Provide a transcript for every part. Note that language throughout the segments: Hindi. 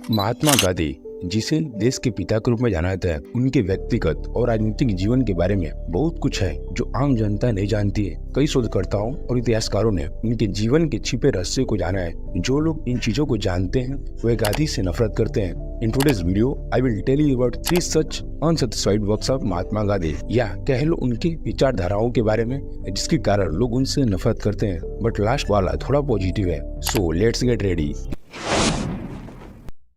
महात्मा गांधी, जिसे देश के पिता के रूप में जाना जाता है, उनके व्यक्तिगत और राजनीतिक जीवन के बारे में बहुत कुछ है जो आम जनता नहीं जानती है। कई शोधकर्ताओं और इतिहासकारों ने उनके जीवन के छिपे रहस्य को जाना है। जो लोग इन चीजों को जानते हैं वे गांधी से नफरत करते हैं। In today's video I will tell you about 3 such unsatisfied works of Mahatma Gandhi, या कह लो उनके विचारधाराओं के बारे में जिसके कारण लोग उनसे नफरत करते हैं। बट लास्ट वाला थोड़ा पॉजिटिव है, so let's get ready.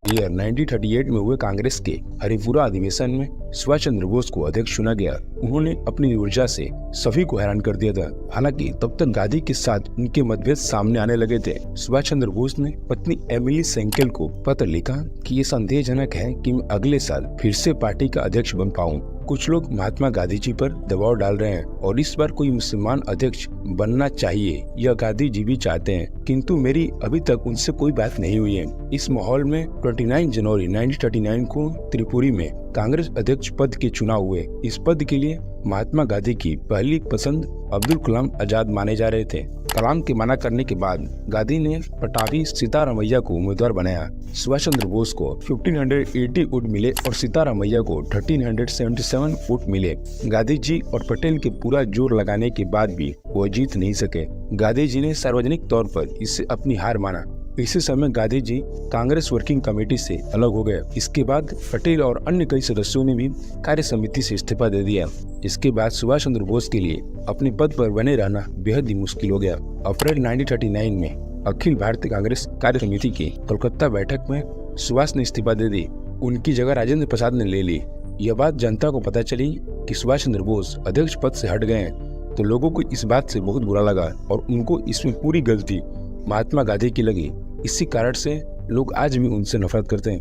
Year 1938 में हुए कांग्रेस के हरिपुरा अधिवेशन में सुभाष चंद्र बोस को अध्यक्ष चुना गया। उन्होंने अपनी ऊर्जा से सभी को हैरान कर दिया था। हालांकि तब तक गांधी के साथ उनके मतभेद सामने आने लगे थे। सुभाष चंद्र बोस ने पत्नी एमिली सेंकेल को पत्र लिखा कि ये संदेहजनक है कि मैं अगले साल फिर से पार्टी का अध्यक्ष बन पाऊं। कुछ लोग महात्मा गांधी जी पर दबाव डाल रहे हैं और इस बार कोई मुसलमान अध्यक्ष बनना चाहिए, यह गांधी जी भी चाहते हैं, किंतु मेरी अभी तक उनसे कोई बात नहीं हुई है। इस माहौल में 29 जनवरी 1939 को त्रिपुरी में कांग्रेस अध्यक्ष पद के चुनाव हुए। इस पद के लिए महात्मा गांधी की पहली पसंद अब्दुल कलाम आजाद माने जा रहे थे। कलाम के मना करने के बाद गांधी ने पटाभी सीतारामैया को उम्मीदवार बनाया। सुभाष चंद्र बोस को 1580 वोट मिले और सीतारामैया को 1377 वोट मिले। गांधी जी और पटेल के पूरा जोर लगाने के बाद भी वो जीत नहीं सके। गांधी जी ने सार्वजनिक तौर पर इससे अपनी हार माना। इसी समय गांधी जी कांग्रेस वर्किंग कमेटी से अलग हो गए। इसके बाद पटेल और अन्य कई सदस्यों ने भी कार्य समिति से इस्तीफा दे दिया। इसके बाद सुभाष चंद्र बोस के लिए अपने पद पर बने रहना बेहद ही मुश्किल हो गया। अप्रैल 1939 में अखिल भारतीय कांग्रेस कार्य समिति की कोलकाता बैठक में सुभाष ने इस्तीफा दे दी। उनकी जगह राजेंद्र प्रसाद ने ले ली। यह बात जनता को पता चली कि सुभाष चंद्र बोस अध्यक्ष पद से हट गए तो लोगों को इस बात से बहुत बुरा लगा और उनको इसमें पूरी गलती महात्मा गांधी की लगी। इसी कारण से लोग आज भी उनसे नफरत करते हैं।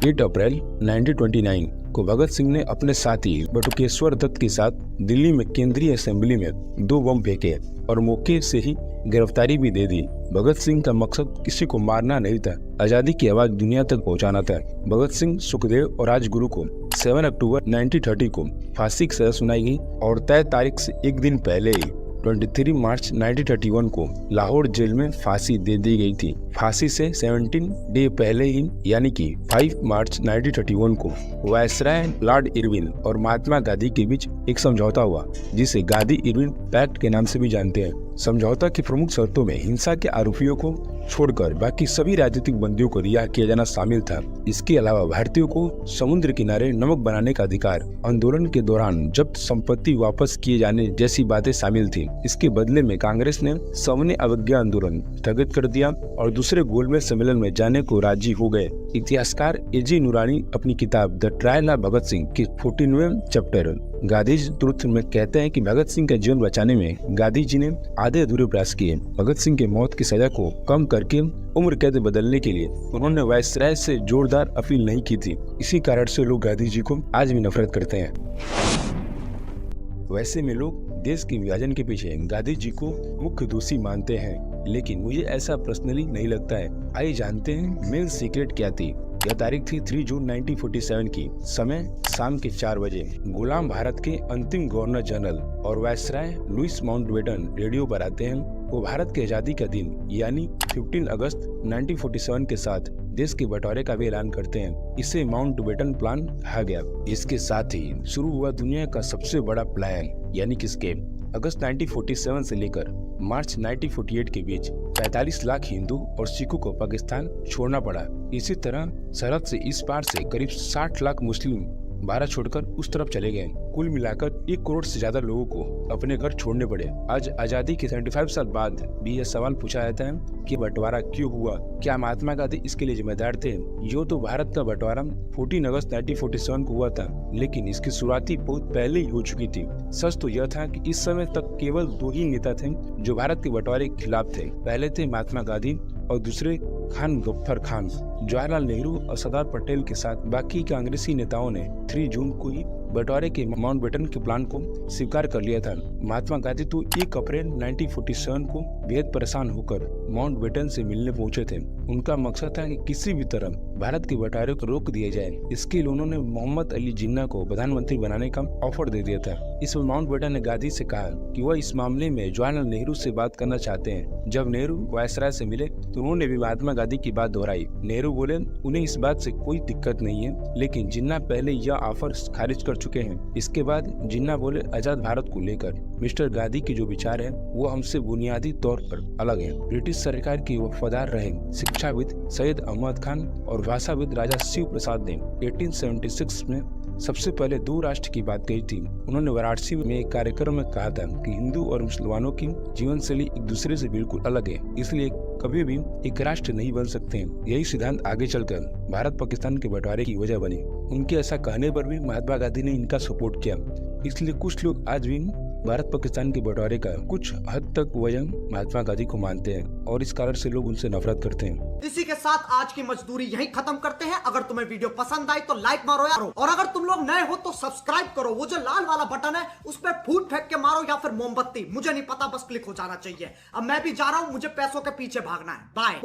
8 अप्रैल 1929 को भगत सिंह ने अपने साथी बटुकेश्वर दत्त के साथ दिल्ली में केंद्रीय असेंबली में 2 बम फेंके और मौके से ही गिरफ्तारी भी दे दी। भगत सिंह का मकसद किसी को मारना नहीं था, आजादी की आवाज दुनिया तक पहुंचाना था। भगत सिंह, सुखदेव और राजगुरु को 7 अक्टूबर 1930 को फांसी की सजा सुनाई गई और तय तारीख से एक दिन पहले ही 23 मार्च 1931 को लाहौर जेल में फांसी दे दी गई थी। फांसी से 17 डे पहले ही यानी कि 5 मार्च 1931 को वायसराय लॉर्ड इरविन और महात्मा गांधी के बीच एक समझौता हुआ, जिसे गांधी इरविन पैक्ट के नाम से भी जानते हैं। समझौता की प्रमुख शर्तों में हिंसा के आरोपियों को छोड़कर बाकी सभी राजनीतिक बंदियों को रिहा किया जाना शामिल था। इसके अलावा भारतीयों को समुद्र किनारे नमक बनाने का अधिकार, आंदोलन के दौरान जब्त संपत्ति वापस किए जाने जैसी बातें शामिल थी। इसके बदले में कांग्रेस ने सविनय अवज्ञा आंदोलन स्थगित कर दिया और दूसरे गोलमेज सम्मेलन में जाने को राजी हो गए। इतिहासकार एजी नूरानी अपनी किताब the trial of Bhagat Singh के 14वें चैप्टर गांधीज ट्रुथ में कहते हैं कि भगत सिंह का जीवन बचाने में गांधी जी ने आधे अधूरे प्रयास किए। भगत सिंह के मौत की सजा को कम करके उम्र कैद बदलने के लिए उन्होंने वायसराय से जोरदार अपील नहीं की थी। इसी कारण से लोग गांधी जी को आज भी नफरत करते हैं। वैसे में लोग देश के विभाजन के पीछे गांधी जी को मुख्य दोषी मानते हैं, लेकिन मुझे ऐसा पर्सनली नहीं लगता है। आइए जानते हैं मेन सीक्रेट क्या थी। यह तारीख थी 3 जून 1947 की। समय शाम के 4 बजे। गुलाम भारत के अंतिम गवर्नर जनरल और वायसराय लुइस माउंटबेटन रेडियो पर आते हैं। वो भारत की आजादी का दिन यानी 15 अगस्त 1947 के साथ देश के बंटवारे का भी ऐलान करते हैं। इसे माउंटबेटन प्लान कहा गया। इसके साथ ही शुरू हुआ दुनिया का सबसे बड़ा प्लान, यानी किसके अगस्त 1947 से लेकर मार्च 1948 के बीच 45 लाख हिंदू और सिखों को पाकिस्तान छोड़ना पड़ा। इसी तरह सरहद से इस पार से करीब 60 लाख मुस्लिम भारत छोड़कर उस तरफ चले गए। कुल मिलाकर 1 करोड़ से ज्यादा लोगों को अपने घर छोड़ने पड़े। आज आजादी के 75 साल बाद भी यह सवाल पूछा जाता है कि बंटवारा क्यों हुआ, क्या महात्मा गांधी इसके लिए जिम्मेदार थे? यो तो भारत का बंटवारा 14 अगस्त 1947 को हुआ था, लेकिन इसकी शुरुआत बहुत पहले ही हो चुकी थी। सच तो यह था कि इस समय तक केवल 2 ही नेता थे जो भारत के बंटवारे के खिलाफ थे। पहले थे महात्मा गांधी और दूसरे खान गफ्फर खान। जवाहरलाल नेहरू और सरदार पटेल के साथ बाकी कांग्रेसी नेताओं ने 3 जून को ही बंटवारे के माउंटबेटन के प्लान को स्वीकार कर लिया था। महात्मा गांधी तो 1 अप्रैल 1947 को बेहद परेशान होकर माउंटबेटन से मिलने पहुंचे थे। उनका मकसद था कि किसी भी तरह भारत के बंटवारे को रोक दिया जाए। इसके लिए उन्होंने मोहम्मद अली जिन्ना को प्रधानमंत्री बनाने का ऑफर दे दिया था। इसमें माउंटबेटन ने गांधी से कहा कि वह इस मामले में जवाहरलाल नेहरू से बात करना चाहते हैं। जब नेहरू वायसराय से मिले तो उन्होंने भी महात्मा गांधी की बात दोहराई। नेहरू बोले उन्हें इस बात से कोई दिक्कत नहीं है, लेकिन जिन्ना पहले यह ऑफर खारिज कर चुके हैं। इसके बाद जिन्ना बोले आजाद भारत को लेकर मिस्टर गांधी के जो विचार है वो हमसे बुनियादी तौर पर अलग है। ब्रिटिश सरकार के वफादार रहे शिक्षाविद सैयद अहमद खान और भाषाविद राजा शिव प्रसाद ने 1876 में सबसे पहले दो राष्ट्र की बात कही थी। उन्होंने वाराणसी में एक कार्यक्रम में कहा था कि हिंदू और मुसलमानों की जीवन शैली एक दूसरे से बिल्कुल अलग है, इसलिए कभी भी एक राष्ट्र नहीं बन सकते हैं। यही सिद्धांत आगे चलकर भारत पाकिस्तान के बंटवारे की वजह बनी। उनके ऐसा कहने पर भी महात्मा गांधी ने इनका सपोर्ट किया। इसलिए कुछ लोग आज भी भारत पाकिस्तान के बंटवारे का कुछ हद तक वजह महात्मा गांधी को मानते हैं और इस कारण से लोग उनसे नफरत करते हैं। इसी के साथ आज की मजदूरी यहीं खत्म करते हैं। अगर तुम्हें वीडियो पसंद आई तो लाइक मारो यार, और अगर तुम लोग नए हो तो सब्सक्राइब करो। वो जो लाल वाला बटन है उस पर फूट फेंक के मारो या फिर मोमबत्ती, मुझे नहीं पता, बस क्लिक हो जाना चाहिए। अब मैं भी जा रहा हूं, मुझे पैसों के पीछे भागना है। बाय।